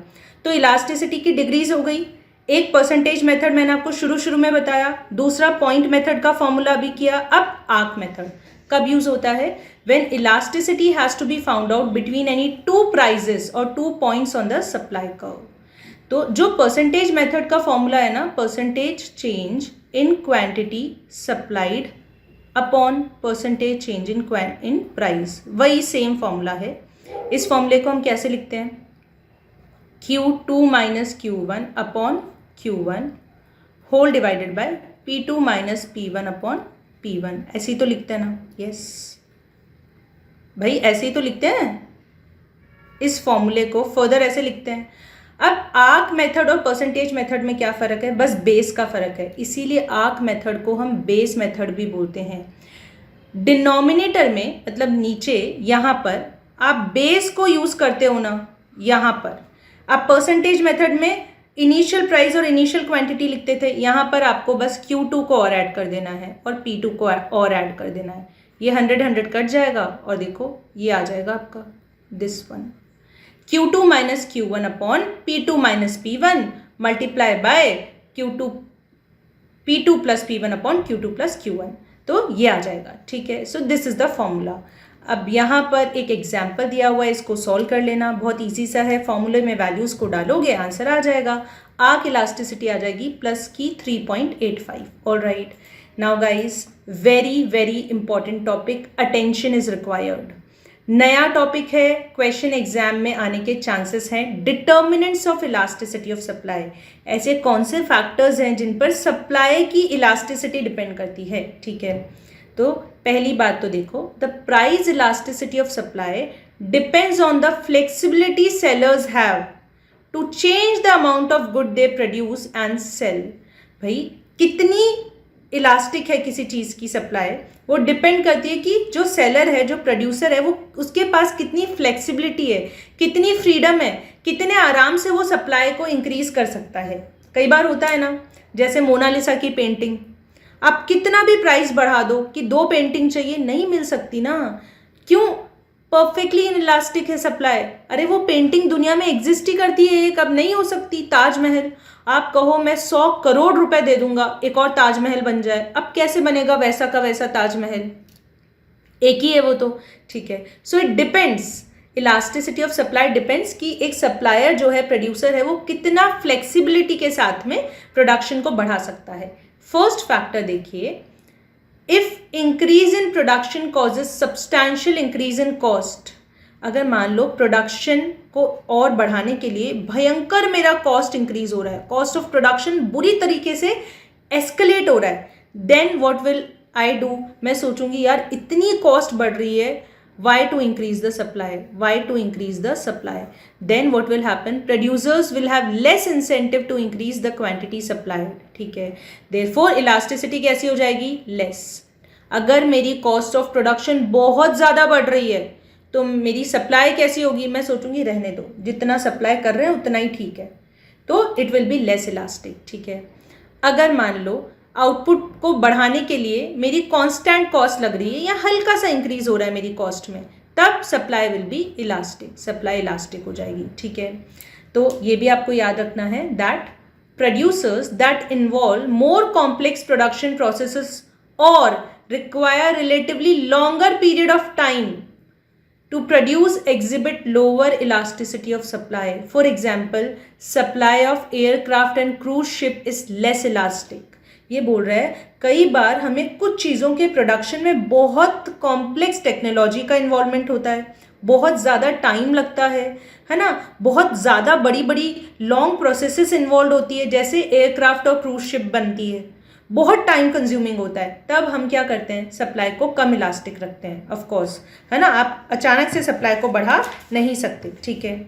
तो इलास्टिसिटी की डिग्रीज हो गई। एक परसेंटेज मेथड मैंने आपको शुरू में बताया, दूसरा पॉइंट मेथड का फॉर्मूला भी किया। अब आर्क मेथड कब यूज होता है, when elasticity has to be found out between any two prices और 2 points on the supply curve. तो जो परसेंटेज मेथड का फॉर्मूला है ना, percentage change in quantity supplied upon percentage change in price, वही सेम फॉर्मूला है। इस फॉर्मूले को हम कैसे लिखते हैं, Q2 minus Q1 upon Q1 whole divided by P2 minus P1 upon P1, ऐसे ही तो लिखते हैं ना। यस भाई, ऐसे ही तो लिखते हैं। इस फॉर्मूले को फर्दर ऐसे लिखते हैं। अब आर्क मेथड और परसेंटेज मेथड में क्या फ़र्क है, बस बेस का फ़र्क है, इसीलिए आर्क मेथड को हम बेस मेथड भी बोलते हैं। डिनोमिनेटर में मतलब नीचे यहाँ पर आप बेस को यूज़ करते हो ना, यहाँ पर आप परसेंटेज मेथड में इनिशियल प्राइस और इनिशियल क्वांटिटी लिखते थे, यहाँ पर आपको बस Q2 को और ऐड कर देना है और P2 को और ऐड कर देना है। ये 100 कट जाएगा और देखो ये आ जाएगा आपका this one, Q2 minus Q1 upon P2 minus P1 multiply by Q2 P2 plus P1 upon Q2 plus Q1, तो ये आ जाएगा, ठीक है। So this is the formula. अब यहाँ पर एक एग्जाम्पल दिया हुआ है, इसको सॉल्व कर लेना, बहुत इजी सा है। फॉर्मूले में वैल्यूज़ को डालोगे आंसर आ जाएगा। आर्क इलास्टिसिटी आ जाएगी प्लस की 3.85। All right, now guys very very important topic, attention is required. नया टॉपिक है, क्वेश्चन एग्जाम में आने के चांसेस हैं। Determinants of elasticity of supply, ऐसे कौन से फैक्टर्स हैं जिन पर सप्लाई की इलास्टिसिटी डिपेंड करती है, ठीक है। तो पहली बात तो देखो, the price elasticity of supply depends on the flexibility sellers have to change the amount of good they produce and sell. भाई कितनी इलास्टिक है किसी चीज़ की सप्लाई, वो डिपेंड करती है कि जो सेलर है, जो प्रोड्यूसर है, वो उसके पास कितनी फ्लेक्सिबिलिटी है, कितनी फ्रीडम है, कितने आराम से वो सप्लाई को इंक्रीज कर सकता है। कई बार होता है ना, जैसे मोनालिसा की पेंटिंग, आप कितना भी प्राइस बढ़ा दो कि 2 पेंटिंग चाहिए, नहीं मिल सकती ना। क्यों, परफेक्टली इलास्टिक है सप्लाई। अरे वो पेंटिंग दुनिया में एग्जिस्ट ही करती है, एक अब नहीं हो सकती। ताजमहल, आप कहो मैं 100 करोड़ रुपए दे दूंगा एक और ताजमहल बन जाए, अब कैसे बनेगा वैसा का वैसा ताजमहल, एक ही है वो तो, ठीक है। So it depends, elasticity of supply depends कि एक सप्लायर जो है, प्रोड्यूसर है, वो कितना फ्लेक्सिबिलिटी के साथ में प्रोडक्शन को बढ़ा सकता है। फर्स्ट फैक्टर देखिए, if increase in production causes substantial increase in cost, अगर मान लो प्रोडक्शन को और बढ़ाने के लिए भयंकर मेरा कॉस्ट इंक्रीज हो रहा है, कॉस्ट ऑफ प्रोडक्शन बुरी तरीके से एस्केलेट हो रहा है, then what will I do, मैं सोचूंगी यार इतनी कॉस्ट बढ़ रही है, why to increase the supply, why to increase the supply, then what will happen, producers will have less incentive to increase the quantity supplied, ठीक है। therefore elasticity कैसी हो जाएगी, less। अगर मेरी कॉस्ट ऑफ प्रोडक्शन बहुत ज़्यादा बढ़ रही है तो मेरी सप्लाई कैसी होगी, मैं सोचूंगी रहने दो, जितना सप्लाई कर रहे हैं उतना ही ठीक है, तो it will be less elastic, ठीक है। अगर मान लो आउटपुट को बढ़ाने के लिए मेरी कांस्टेंट कॉस्ट लग रही है या हल्का सा इंक्रीज हो रहा है मेरी कॉस्ट में, तब supply will be elastic, supply elastic हो जाएगी, ठीक है। तो ये भी आपको याद रखना है that producers that involve more complex production processes और require relatively longer period of time to produce exhibit lower elasticity of supply. For example, supply of aircraft and cruise ship is less elastic. ये बोल रहा है कई बार हमें कुछ चीज़ों के प्रोडक्शन में बहुत कॉम्प्लेक्स टेक्नोलॉजी का इन्वॉल्वमेंट होता है, बहुत ज़्यादा टाइम लगता है ना, बहुत ज़्यादा बड़ी बड़ी लॉन्ग प्रोसेसेस इन्वॉल्व होती है, जैसे एयरक्राफ्ट और क्रूज शिप बनती है, बहुत टाइम कंज्यूमिंग होता है, तब हम क्या करते हैं, सप्लाई को कम इलास्टिक रखते हैं, ऑफ कोर्स, है ना। आप अचानक से सप्लाई को बढ़ा नहीं सकते, ठीक है।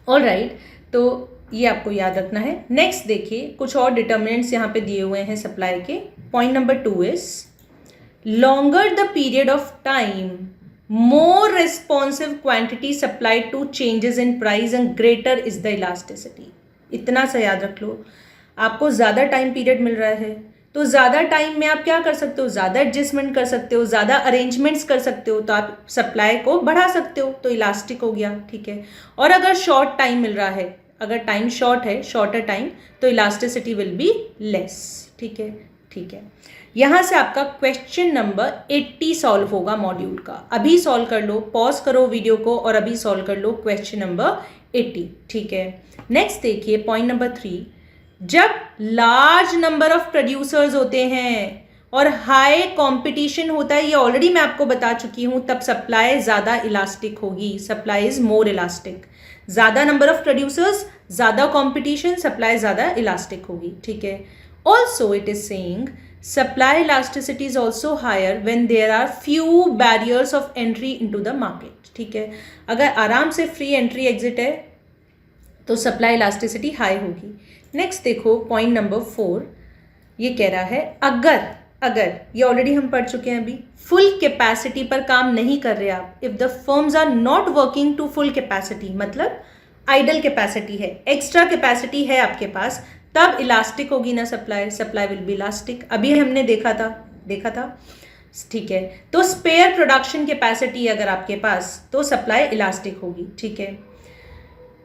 ऑल राइट, तो ये आपको याद रखना है। नेक्स्ट देखिए, कुछ और डिटर्मिनेंट्स यहाँ पे दिए हुए हैं सप्लाई के। Point number 2 is longer the period of time more responsive quantity supplied to changes in price and greater is the elasticity. इतना सा याद रख लो, आपको ज़्यादा टाइम पीरियड मिल रहा है तो ज़्यादा टाइम में आप क्या कर सकते हो, ज़्यादा एडजस्टमेंट कर सकते हो, ज़्यादा अरेंजमेंट्स कर सकते हो, तो आप सप्लाई को बढ़ा सकते हो, तो इलास्टिक हो गया, ठीक है। और अगर शॉर्ट टाइम मिल रहा है, अगर टाइम शॉर्ट है, शॉर्टर टाइम, तो इलास्टिसिटी विल बी लेस, ठीक है, ठीक है। यहाँ से आपका क्वेश्चन नंबर 80 सॉल्व होगा मॉड्यूल का। अभी सॉल्व कर लो, पॉज करो वीडियो को और अभी सॉल्व कर लो क्वेश्चन नंबर 80, ठीक है। नेक्स्ट देखिए पॉइंट नंबर 3, जब लार्ज नंबर ऑफ प्रोड्यूसर्स होते हैं और हाई कंपटीशन होता है, ये ऑलरेडी मैं आपको बता चुकी हूँ, तब सप्लाई ज़्यादा इलास्टिक होगी, सप्लाई इज मोर इलास्टिक। ज़्यादा नंबर ऑफ प्रोड्यूसर्स, ज़्यादा कंपटीशन, सप्लाई ज़्यादा इलास्टिक होगी, ठीक है। Also it is saying supply elasticity is also higher when there are few barriers of entry into the market, ठीक है। अगर आराम से फ्री एंट्री एग्जिट है तो सप्लाई इलास्टिसिटी हाई होगी। नेक्स्ट देखो पॉइंट नंबर 4, ये कह रहा है अगर ये ऑलरेडी हम पढ़ चुके हैं अभी, फुल कैपेसिटी पर काम नहीं कर रहे आप, if the firms are not working to full capacity, मतलब आइडल कैपेसिटी है, एक्स्ट्रा कैपेसिटी है आपके पास, तब इलास्टिक होगी ना supply, supply will be elastic. अभी हमने देखा था, ठीक है। तो स्पेयर प्रोडक्शन कैपेसिटी अगर आपके पास, तो सप्लाई इलास्टिक होगी, ठीक है।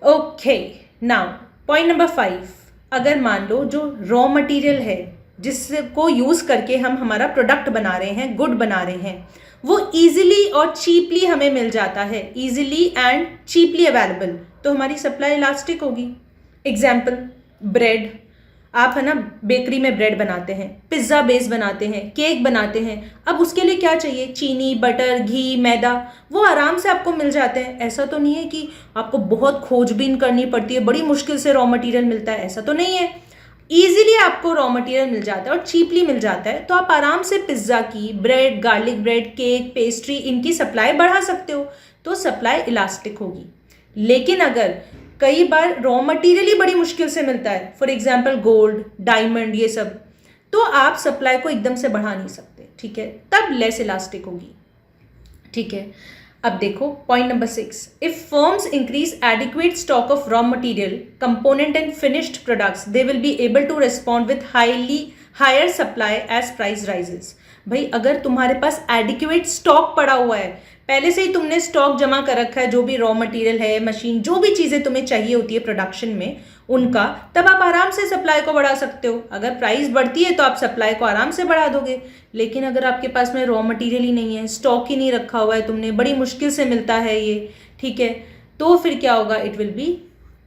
ओके, नाउ पॉइंट नंबर 5, अगर मान लो जो रॉ मटेरियल है जिसको यूज़ करके हम हमारा प्रोडक्ट बना रहे हैं, गुड बना रहे हैं, वो इजीली और चीपली हमें मिल जाता है, इजीली एंड चीपली अवेलेबल, तो हमारी सप्लाई इलास्टिक होगी। एग्जाम्पल, ब्रेड, आप है ना बेकरी में ब्रेड बनाते हैं, पिज़्ज़ा बेस बनाते हैं, केक बनाते हैं, अब उसके लिए क्या चाहिए, चीनी, बटर, घी, मैदा, वो आराम से आपको मिल जाते हैं। ऐसा तो नहीं है कि आपको बहुत खोजबीन करनी पड़ती है, बड़ी मुश्किल से रॉ मटेरियल मिलता है, ऐसा तो नहीं है। ईजिली आपको रॉ मटेरियल मिल जाता है और चीपली मिल जाता है, तो आप आराम से पिज़्ज़ा की, bread, garlic bread, cake, pastry, इनकी सप्लाई बढ़ा सकते हो, तो सप्लाई इलास्टिक होगी। लेकिन अगर कई बार रॉ मटेरियल ही बड़ी मुश्किल से मिलता है, फॉर एग्जाम्पल गोल्ड, डायमंड, ये सब, तो आप सप्लाई को एकदम से बढ़ा नहीं सकते, ठीक है, तब लेस इलास्टिक होगी, ठीक है। अब देखो point number 6, if firms increase adequate stock of raw material, component and finished products, they will be able to respond with higher supply as price rises. भाई अगर तुम्हारे पास एडिक्वेट स्टॉक पड़ा हुआ है, पहले से ही तुमने स्टॉक जमा कर रखा है, जो भी रॉ मटेरियल है, मशीन, जो भी चीज़ें तुम्हें चाहिए होती है प्रोडक्शन में उनका, तब आप आराम से सप्लाई को बढ़ा सकते हो। अगर प्राइस बढ़ती है तो आप सप्लाई को आराम से बढ़ा दोगे। लेकिन अगर आपके पास में रॉ मटेरियल ही नहीं है, स्टॉक ही नहीं रखा हुआ है तुमने, बड़ी मुश्किल से मिलता है ये, ठीक है, तो फिर क्या होगा, it will be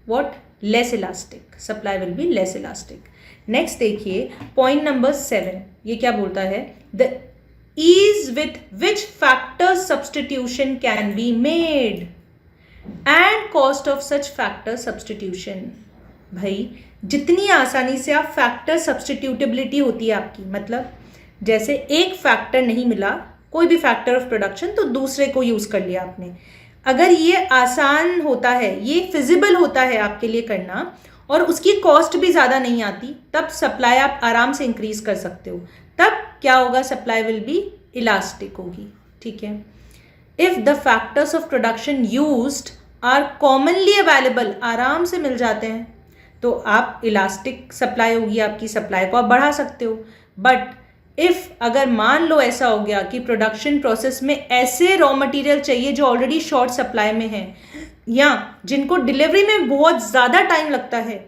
what, less elastic, supply will be less elastic. Next देखिए पॉइंट नंबर 7, ये क्या बोलता है, the ease with which factor substitution can be made and cost of such factor substitution। भाई जितनी आसानी से आप फैक्टर सब्सटीट्यूटेबिलिटी होती है आपकी, मतलब जैसे एक फैक्टर नहीं मिला, कोई भी फैक्टर ऑफ प्रोडक्शन, तो दूसरे को यूज़ कर लिया आपने। अगर ये आसान होता है, ये फिजिबल होता है आपके लिए करना, और उसकी कॉस्ट भी ज़्यादा नहीं आती, तब सप्लाई आप आराम से इंक्रीज कर सकते हो। तब क्या होगा, सप्लाई विल बी इलास्टिक होगी, ठीक है। If the factors of production used are commonly available, आराम से मिल जाते हैं, तो आप इलास्टिक सप्लाई होगी, आपकी सप्लाई को आप बढ़ा सकते हो। बट इफ अगर मान लो ऐसा हो गया कि प्रोडक्शन प्रोसेस में ऐसे रॉ मटेरियल चाहिए जो ऑलरेडी शॉर्ट सप्लाई में है, या जिनको डिलीवरी में बहुत ज़्यादा टाइम लगता है,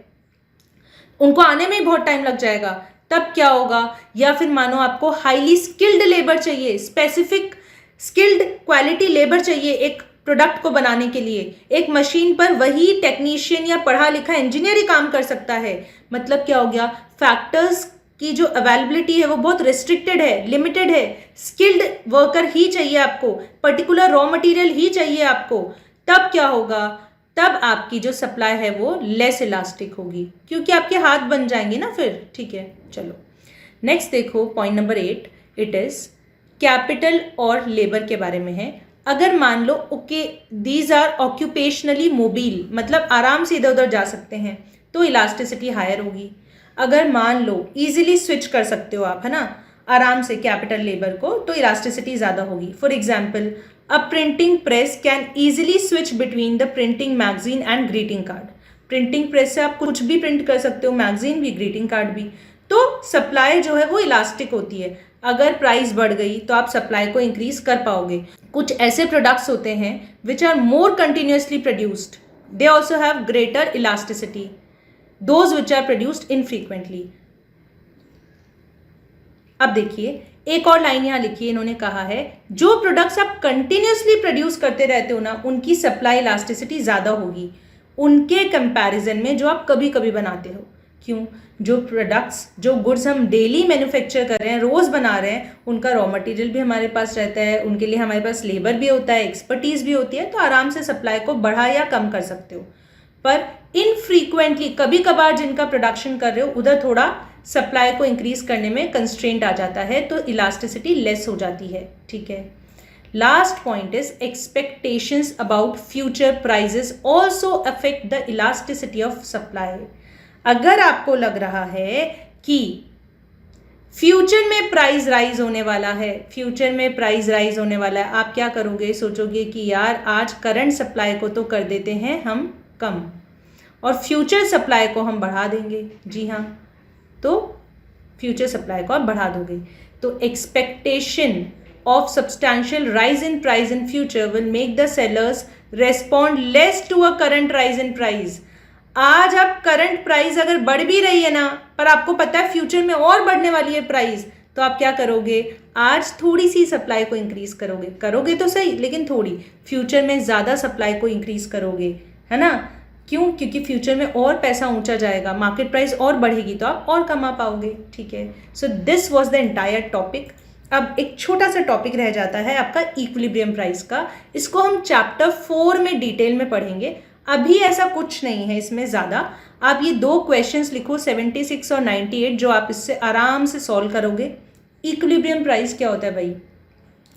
उनको आने में ही बहुत टाइम लग जाएगा, तब क्या होगा, या फिर मानो आपको हाईली स्किल्ड लेबर चाहिए, स्पेसिफिक स्किल्ड क्वालिटी लेबर चाहिए एक प्रोडक्ट को बनाने के लिए, एक मशीन पर वही टेक्नीशियन या पढ़ा लिखा इंजीनियर ही काम कर सकता है। मतलब क्या हो गया, फैक्टर्स की जो अवेलेबिलिटी है वो बहुत रिस्ट्रिक्टेड है, लिमिटेड है, स्किल्ड वर्कर ही चाहिए आपको, पर्टिकुलर रॉ मटेरियल ही चाहिए आपको। तब क्या होगा, तब आपकी जो सप्लाई है वो लेस इलास्टिक होगी, क्योंकि आपके हाथ बन जाएंगे ना फिर, ठीक है। चलो नेक्स्ट देखो point number 8, it is capital और लेबर के बारे में है। अगर मान लो okay these are occupationally mobile, मतलब आराम से इधर उधर जा सकते हैं, तो इलास्टिसिटी हायर होगी। अगर मान लो इजीली स्विच कर सकते हो आप, है ना, आराम से कैपिटल लेबर को, तो इलास्टिसिटी ज़्यादा होगी। For example, a printing press can easily switch between the printing magazine and greeting card. Printing press से आप कुछ भी प्रिंट कर सकते हो, मैगजीन भी, ग्रीटिंग कार्ड भी। तो सप्लाई जो है वो इलास्टिक होती है। अगर प्राइस बढ़ गई तो आप सप्लाई को इंक्रीज कर पाओगे। कुछ ऐसे प्रोडक्ट्स होते हैं which are more continuously produced, they also have greater elasticity, those which are produced infrequently. अब देखिए एक और लाइन यहाँ लिखी है, इन्होंने कहा है जो प्रोडक्ट्स आप कंटिन्यूसली प्रोड्यूस करते रहते हो ना, उनकी सप्लाई इलास्टिसिटी ज़्यादा होगी उनके कंपैरिजन में जो आप कभी कभी बनाते हो। क्यों, जो प्रोडक्ट्स, जो गुड्स हम डेली मैन्युफैक्चर कर रहे हैं, रोज़ बना रहे हैं, उनका रॉ मटेरियल भी हमारे पास रहता है, उनके लिए हमारे पास लेबर भी होता है, एक्सपर्टीज़ भी होती है, तो आराम से सप्लाई को बढ़ा या कम कर सकते हो। पर इनफ्रीक्वेंटली, कभी कभार जिनका प्रोडक्शन कर रहे हो, उधर थोड़ा सप्लाई को इंक्रीज करने में कंस्ट्रेंट आ जाता है, तो इलास्टिसिटी लेस हो जाती है, ठीक है। Last point is expectations about future prices also affect the elasticity of supply. अगर आपको लग रहा है कि फ्यूचर में प्राइस राइज होने वाला है, फ्यूचर में प्राइस राइज होने वाला है, आप क्या करोगे, सोचोगे कि यार आज करंट सप्लाई को तो कर देते हैं हम कम और फ्यूचर सप्लाई को हम बढ़ा देंगे। जी हाँ, तो फ्यूचर सप्लाई को आप बढ़ा दोगे, तो expectation of substantial rise in price in future will make the sellers respond less to a current rise in price। आज आप करंट प्राइस अगर बढ़ भी रही है ना, पर आपको पता है फ्यूचर में और बढ़ने वाली है प्राइस, तो आप क्या करोगे, आज थोड़ी सी सप्लाई को इंक्रीज करोगे, करोगे तो सही लेकिन थोड़ी, फ्यूचर में ज़्यादा सप्लाई को इंक्रीज करोगे, है ना। क्यों, क्योंकि फ्यूचर में और पैसा ऊंचा जाएगा, मार्केट प्राइस और बढ़ेगी, तो आप और कमा पाओगे, ठीक है। So this was the entire topic. अब एक छोटा सा टॉपिक रह जाता है आपका इक्विलिब्रियम प्राइस का, इसको हम चैप्टर 4 में डिटेल में पढ़ेंगे। अभी ऐसा कुछ नहीं है इसमें ज़्यादा, आप ये 2 क्वेश्चंस लिखो 76 और 98, जो आप इससे आराम से सॉल्व करोगे। इक्विलिब्रियम प्राइस क्या होता है भाई,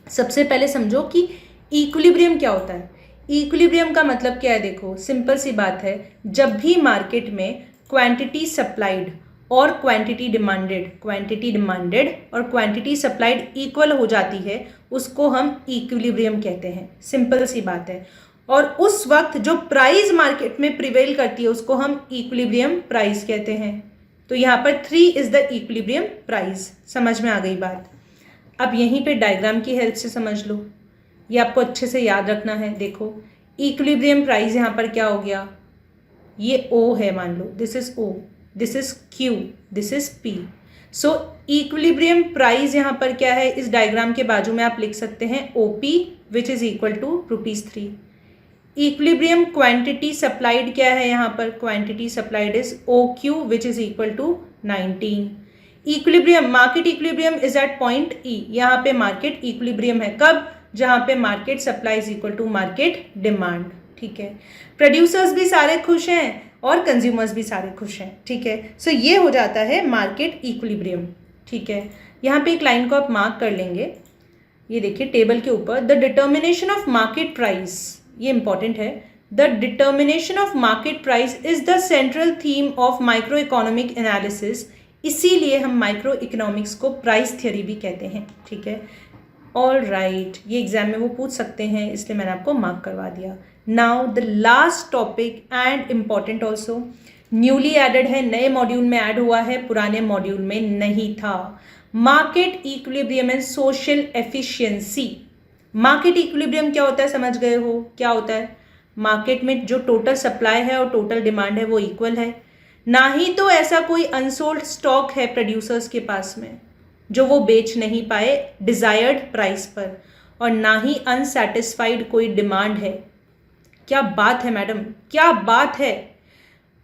सबसे पहले समझो कि इक्विलिब्रियम क्या होता है। इक्विलिब्रियम का मतलब क्या है, देखो सिंपल सी बात है, जब भी मार्केट में क्वांटिटी सप्लाइड और क्वांटिटी डिमांडेड और क्वांटिटी सप्लाइड इक्वल हो जाती है, उसको हम इक्विलिब्रियम कहते हैं, सिंपल सी बात है। और उस वक्त जो प्राइस मार्केट में प्रिवेल करती है उसको हम इक्विलिब्रियम प्राइस कहते हैं। तो यहाँ पर 3 इज द इक्विलिब्रियम प्राइस। समझ में आ गई बात। अब यहीं पे डायग्राम की हेल्प से समझ लो। ये आपको अच्छे से याद रखना है। देखो इक्विलिब्रियम प्राइस यहाँ पर क्या हो गया, ये O है मान लो, this is O, this is Q, this is P। So equilibrium price यहाँ पर क्या है, इस डायग्राम के बाजू में आप लिख सकते हैं OP which is equal to ₹3। Equilibrium quantity supplied क्या है यहाँ पर, quantity supplied is OQ which is equal to 19। Equilibrium, market equilibrium is at point E, यहाँ पे मार्केट इक्विलिब्रियम है कब, जहाँ पे market supply is equal to market demand. ठीक है, प्रोड्यूसर्स भी सारे खुश हैं और कंज्यूमर्स भी सारे खुश हैं। ठीक है, सो ये हो जाता है मार्केट इक्विलिब्रियम। ठीक है, यहाँ पे एक लाइन को आप मार्क कर लेंगे, ये देखिए टेबल के ऊपर, the determination of market price, ये इंपॉर्टेंट है, the determination of market price is the central theme of micro economic analysis. इसीलिए हम माइक्रो इकोनॉमिक्स को प्राइस थियोरी भी कहते हैं। ठीक है, ऑल राइट, ये एग्जाम में वो पूछ सकते हैं, इसलिए मैंने आपको मार्क करवा दिया। Now the last topic and important also, newly added है, नए मॉड्यूल में ऐड हुआ है, पुराने मॉड्यूल में नहीं था। Market equilibrium and social efficiency. Market equilibrium क्या होता है, समझ गए हो क्या होता है? मार्केट में जो टोटल सप्लाई है और टोटल डिमांड है वो इक्वल है, ना ही तो ऐसा कोई अनसोल्ड स्टॉक है प्रोड्यूसर्स के पास में जो वो बेच नहीं पाए डिजायर्ड प्राइस पर, और ना ही अनसेटिस्फाइड कोई डिमांड है। क्या बात है मैडम, क्या बात है,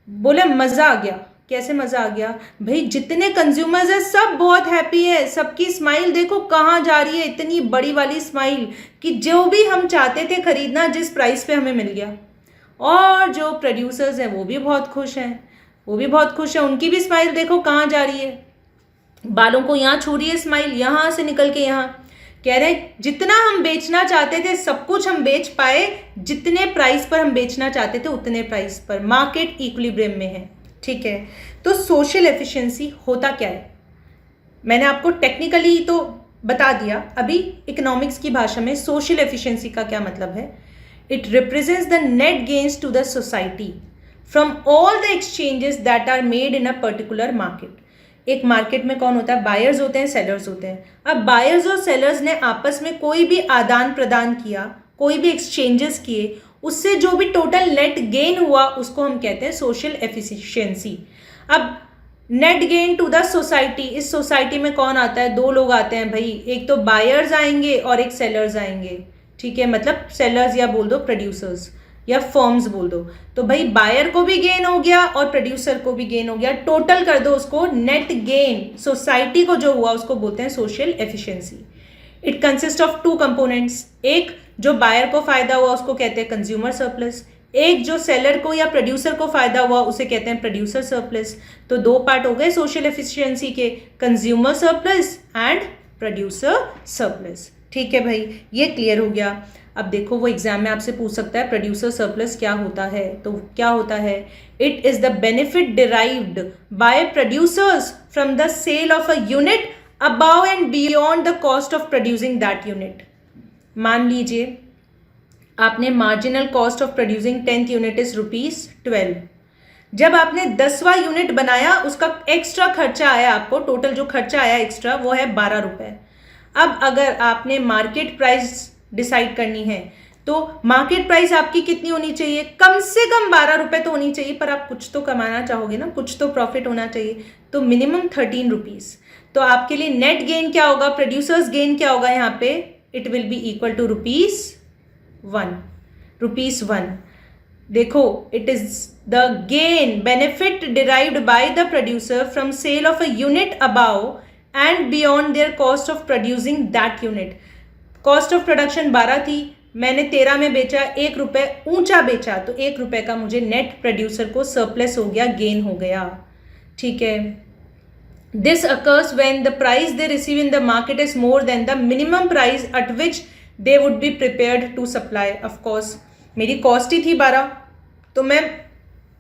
बोले मज़ा आ गया। कैसे मज़ा आ गया भाई, जितने कंज्यूमर्स हैं सब बहुत हैप्पी है, सबकी स्माइल देखो कहाँ जा रही है, इतनी बड़ी वाली स्माइल कि जो भी हम चाहते थे खरीदना जिस प्राइस पे हमें मिल गया। और जो प्रोड्यूसर्स हैं वो भी बहुत खुश हैं, वो भी बहुत खुश हैं, उनकी भी स्माइल देखो कहाँ जा रही है, बालों को यहाँ छू रही है स्माइल, यहाँ से निकल के यहाँ। कह रहे हैं जितना हम बेचना चाहते थे सब कुछ हम बेच पाए, जितने प्राइस पर हम बेचना चाहते थे उतने प्राइस पर, मार्केट इक्विलिब्रियम में है। ठीक है, तो सोशल एफिशिएंसी होता क्या है, मैंने आपको टेक्निकली तो बता दिया, अभी इकोनॉमिक्स की भाषा में सोशल एफिशिएंसी का क्या मतलब है। It represents the net gains to the society from all the exchanges that are made in a particular market. एक मार्केट में कौन होता है, बायर्स होते हैं, सेलर्स होते हैं। अब बायर्स और सेलर्स ने आपस में कोई भी आदान प्रदान किया, कोई भी एक्सचेंजेस किए, उससे जो भी टोटल नेट गेन हुआ उसको हम कहते हैं सोशल एफिशिएंसी। अब net gain to the society, इस सोसाइटी में कौन आता है, दो लोग आते हैं भाई, एक तो बायर्स आएंगे और एक सेलर्स आएंगे। ठीक है, मतलब सेलर्स या बोल दो प्रोड्यूसर्स या फर्म्स बोल दो। तो भाई बायर को भी गेन हो गया और प्रोड्यूसर को भी गेन हो गया, टोटल कर दो उसको, नेट गेन सोसाइटी को जो हुआ उसको बोलते हैं social efficiency. It consist of two components, एक जो बायर को फायदा हुआ उसको कहते हैं कंज्यूमर सरप्लस, एक जो सेलर को या प्रोड्यूसर को फायदा हुआ उसे कहते हैं प्रोड्यूसर सरप्लस। तो दो पार्ट हो गए सोशल एफिशिएंसी के, consumer surplus and producer surplus. ठीक है भाई, ये क्लियर हो गया। अब देखो वो एग्जाम में आपसे पूछ सकता है प्रोड्यूसर सरप्लस क्या होता है, तो क्या होता है, it is the benefit derived by producers from the sale of a unit above and beyond the cost of producing that unit. मान लीजिए आपने marginal cost of producing 10th unit is ₹12। जब आपने 10वां यूनिट बनाया उसका एक्स्ट्रा खर्चा आया, आपको टोटल जो खर्चा आया एक्स्ट्रा वो है ₹12। अब अगर आपने मार्केट प्राइस डिसाइड करनी है तो मार्केट प्राइस आपकी कितनी होनी चाहिए, कम से कम ₹12 तो होनी चाहिए, पर आप कुछ तो कमाना चाहोगे ना, कुछ तो प्रॉफिट होना चाहिए, तो मिनिमम ₹13। तो आपके लिए नेट गेन क्या होगा, प्रोड्यूसर्स गेन क्या होगा यहाँ पे, it will be equal to ₹1। देखो it is the gain benefit derived by the producer from sale of a unit above and beyond their cost of producing that unit. Cost of production 12 थी, मैंने 13 में बेचा, ₹1 ऊंचा बेचा, तो ₹1 का मुझे नेट प्रोड्यूसर को सरप्लस हो गया, गेन हो गया। ठीक है, this occurs when the price they receive in the market is more than the minimum price at which they would be prepared to supply. Of course मेरी कॉस्ट ही थी 12, तो मैं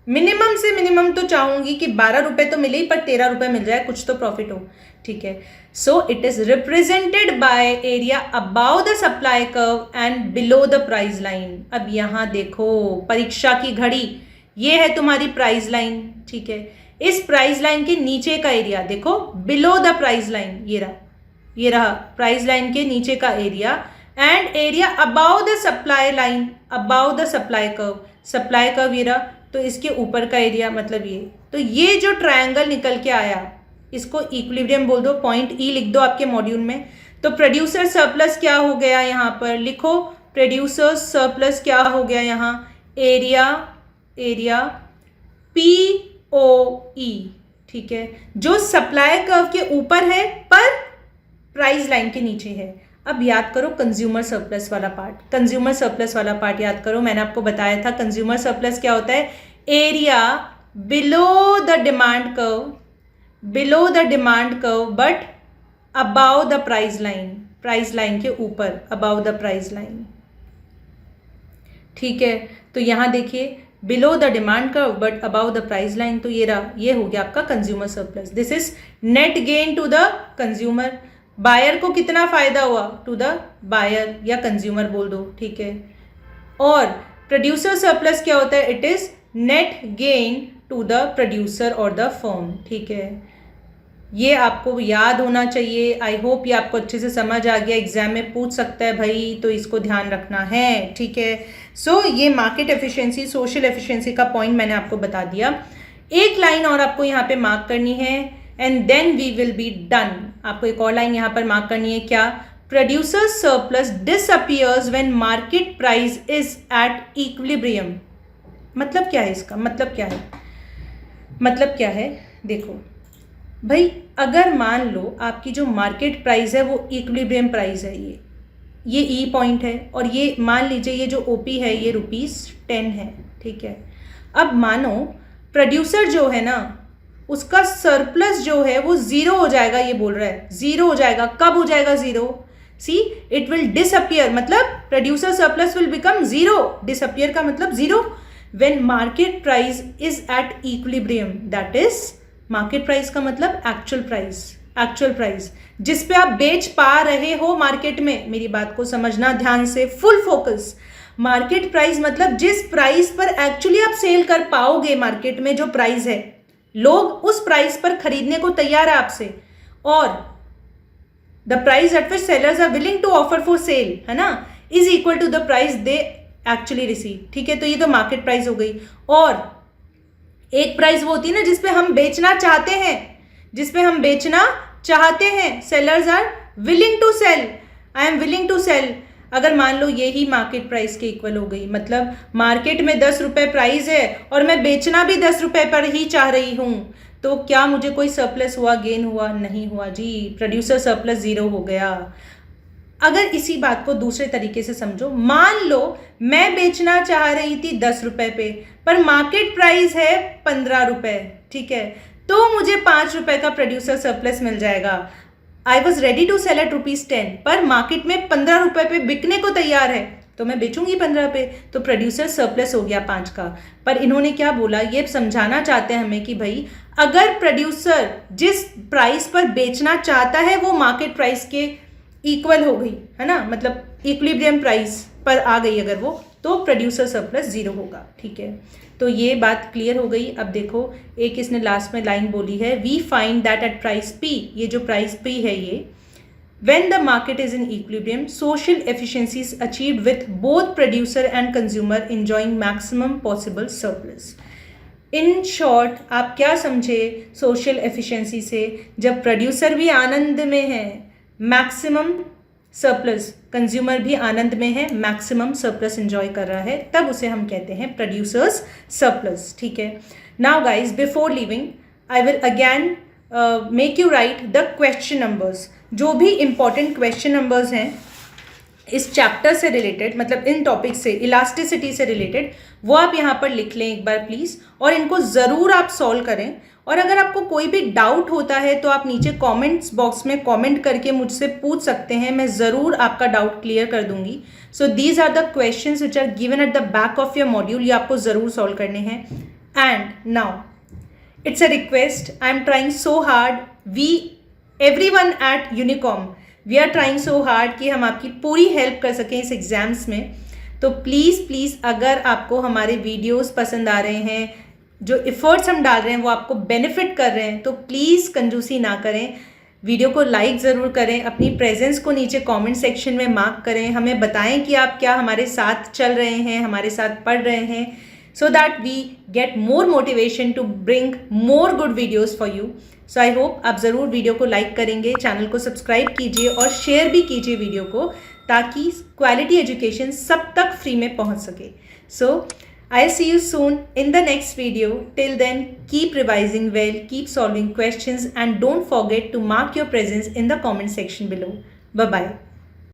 मिनिमम से मिनिमम तो चाहूंगी कि ₹12 तो मिले ही, पर ₹13 मिल जाए, कुछ तो प्रॉफिट हो। ठीक है, so it is represented by area about the supply curve and below the price line. अब यहाँ देखो परीक्षा की घड़ी, ये है तुम्हारी प्राइस लाइन। ठीक है, इस प्राइस लाइन के नीचे का एरिया देखो, बिलो द प्राइस लाइन, ये रहा प्राइस लाइन के नीचे का area, and area about the supply line, about the supply curve ये रहा, तो इसके ऊपर का एरिया मतलब ये। तो ये जो ट्रायंगल निकल के आया इसको इक्विलिब्रियम बोल दो, पॉइंट ई लिख दो आपके मॉड्यूल में। तो प्रोड्यूसर सरप्लस क्या हो गया यहाँ पर, लिखो प्रोड्यूसर सरप्लस क्या हो गया यहाँ, एरिया POE, ठीक है, जो सप्लाई कर्व के ऊपर है पर प्राइस लाइन के नीचे है। अब याद करो कंज्यूमर सरप्लस वाला पार्ट, कंज्यूमर सरप्लस वाला पार्ट याद करो। मैंने आपको बताया था कंज्यूमर सरप्लस क्या होता है, area below the demand curve but above the price line के ऊपर, अबाउ द प्राइस लाइन, ठीक है। तो यहां देखिए below the demand curve but above the price line, तो ये रहा, ये हो गया आपका consumer surplus. This is net gain to the consumer, buyer को कितना फायदा हुआ, टू द बायर या कंज्यूमर बोल दो, ठीक है। और प्रोड्यूसर सरप्लस क्या होता है, it is net gain to the producer और द फर्म, ठीक है। ये आपको याद होना चाहिए। आई होप ये आपको अच्छे से समझ आ गया, एग्जाम में पूछ सकता है भाई, तो इसको ध्यान रखना है, ठीक है। सो ये मार्केट एफिशिएंसी, सोशल एफिशिएंसी का पॉइंट मैंने आपको बता दिया। एक लाइन और आपको यहाँ पे मार्क करनी है and then we will be done. आपको एक और लाइन यहाँ पर मार्क करनी है, क्या, producer surplus disappears when market price is at equilibrium. मतलब क्या है इसका, मतलब क्या है, देखो भाई, अगर मान लो आपकी जो मार्केट प्राइस है वो इक्विलिब्रियम प्राइस है, ये ई पॉइंट है, और ये मान लीजिए ये जो ओपी है ये ₹10 है, ठीक है। अब मानो प्रोड्यूसर जो है ना उसका सरप्लस जो है वो जीरो हो जाएगा, ये बोल रहा है जीरो हो जाएगा। कब हो जाएगा zero, see it will disappear, मतलब producer surplus will become zero, disappear का मतलब zero, when market price is at equilibrium, that is market price का मतलब एक्चुअल प्राइस जिस पे आप बेच पा रहे हो मार्केट में। मेरी बात को समझना ध्यान से, फुल फोकस। मार्केट प्राइस मतलब जिस प्राइस पर एक्चुअली आप सेल कर पाओगे, मार्केट में जो प्राइस है, लोग उस प्राइस पर खरीदने को तैयार है आपसे, और the price at which sellers are willing to offer for sale, है ना, is equal to the price they actually receive, ठीक है। तो ये तो मार्केट प्राइस हो गई। और एक प्राइस वो होती है ना जिसपे हम बेचना चाहते हैं, sellers are willing to sell, I am willing to sell. अगर मान लो यही मार्केट प्राइस के इक्वल हो गई, मतलब मार्केट में 10 रुपए प्राइस है और मैं बेचना भी 10 रुपए पर ही चाह रही हूं, तो क्या मुझे कोई सरप्लस हुआ, गेन हुआ, नहीं हुआ जी, प्रोड्यूसर सरप्लस जीरो हो गया। अगर इसी बात को दूसरे तरीके से समझो, मान लो मैं बेचना चाह रही थी 10 रुपए पे, पर मार्केट प्राइस है 15 रुपए, ठीक है, तो मुझे 5 रुपए का प्रोड्यूसर सरप्लस मिल जाएगा। I was ready to sell at ₹10, पर मार्केट में 15 रुपए पे बिकने को तैयार है, तो मैं बेचूंगी 15 पे, तो प्रोड्यूसर सरप्लस हो गया 5 का। पर इन्होंने क्या बोला, ये समझाना चाहते हैं हमें कि भाई अगर प्रोड्यूसर जिस प्राइस पर बेचना चाहता है वो मार्केट प्राइस के इक्वल हो गई, है ना, मतलब इक्विलिब्रियम प्राइस पर आ गई अगर वो, तो प्रोड्यूसर सरप्लस जीरो होगा, ठीक है। तो ये बात क्लियर हो गई। अब देखो एक इसने लास्ट में लाइन बोली है, we find that at price P, ये जो प्राइस पी है ये, when the market is in equilibrium, social efficiency is achieved with both producer and consumer enjoying maximum possible surplus. In short आप क्या समझे सोशल एफिशिएंसी से, जब producer भी आनंद में है, मैक्सिमम सरप्लस, कंज्यूमर भी आनंद में है, मैक्सिमम सरप्लस एंजॉय कर रहा है, तब उसे हम कहते हैं प्रोड्यूसर्स सरप्लस, ठीक है। Now guys before living I will again make you right the question numbers. जो भी इंपॉर्टेंट क्वेश्चन नंबर्स हैं इस चैप्टर से रिलेटेड, मतलब इन टॉपिक से, इलास्टिसिटी से रिलेटेड, वो आप यहाँ पर लिख लें एक बार प्लीज़, और इनको ज़रूर आप सॉल्व करें। और अगर आपको कोई भी डाउट होता है तो आप नीचे कमेंट्स बॉक्स में कमेंट करके मुझसे पूछ सकते हैं, मैं ज़रूर आपका डाउट क्लियर कर दूंगी। So these are the questions which are given at the back of your module, ये आपको ज़रूर सॉल्व करने हैं। And now it's a request, I am trying so hard, everyone at Unicom, we are trying so hard कि हम आपकी पूरी help कर सकें इस एग्ज़ाम्स में। तो प्लीज़ अगर आपको हमारे वीडियोस पसंद आ रहे हैं, जो एफर्ट्स हम डाल रहे हैं वो आपको बेनिफिट कर रहे हैं, तो प्लीज़ कंजूसी ना करें, वीडियो को लाइक ज़रूर करें, अपनी प्रेजेंस को नीचे कमेंट सेक्शन में मार्क करें, हमें बताएं कि आप क्या हमारे साथ चल रहे हैं, हमारे साथ पढ़ रहे हैं, so that we get more motivation to bring more good videos for you. So I hope आप ज़रूर वीडियो को लाइक करेंगे, चैनल को सब्सक्राइब कीजिए और शेयर भी कीजिए वीडियो को, ताकि क्वालिटी एजुकेशन सब तक फ्री में पहुंच सके. So I'll see you soon in the next video. Till then, keep revising well, keep solving questions, and don't forget to mark your presence in the comment section below. Bye-bye.